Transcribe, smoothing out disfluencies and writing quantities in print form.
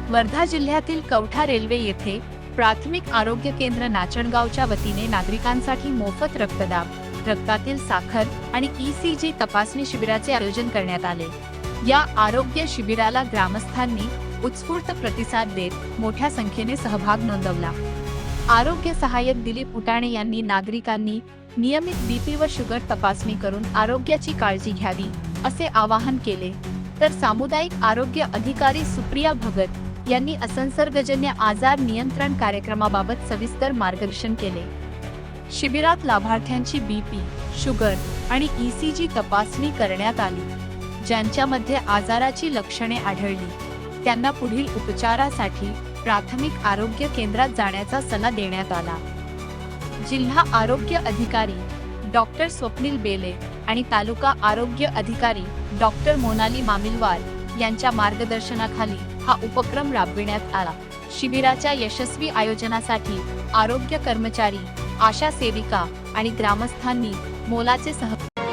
वर्धा जिल्ह्यातील कवठा रेल्वे येथे प्राथमिक आरोग्य केंद्र नाचणगावच्या वतीने नागरिकांसाठी मोफत रक्तदाब, रक्तातील साखर आणि ECG तपासणी शिबिराचे आयोजन करण्यात आले। या आरोग्य शिबिराला ग्रामस्थांनी उत्स्फूर्त प्रतिसाद देत मोठ्या संख्येने सहभाग नोंदवला। आरोग्य सहाय्यक दिलीप उटाणे यांनी नागरिकांनी नियमित बीपी व शुगर तपासणी करून आरोग्याची काळजी घ्यावी असे आवाहन केले, तर सामुदायिक आरोग्य अधिकारी सुप्रिया भगत यांनी असंसर्गजन्य आजार नियंत्रण कार्यक्रमाबाबत सविस्तर मार्गदर्शन केले। शिबिरात लाभार्थ्यांची बीपी, शुगर आणि ECG तपासणी करण्यात आली। ज्यांच्यामध्ये आजाराची लक्षणे आढळली त्यांना पुढील उपचारासाठी प्राथमिक आरोग्य केंद्रात जाण्याचा सल्ला देण्यात आला। जिल्हा आरोग्य अधिकारी डॉक्टर स्वप्नील बेले आणि तालुका आरोग्य अधिकारी डॉक्टर मोनाली मामिलवार यांच्या मार्गदर्शनाखाली हा उपक्रम राबविण्यात आला। शिबिराच्या यशस्वी आयोजनासाठी आरोग्य कर्मचारी, आशा सेविका आणि ग्रामस्थांनी मोलाचे सहकार्य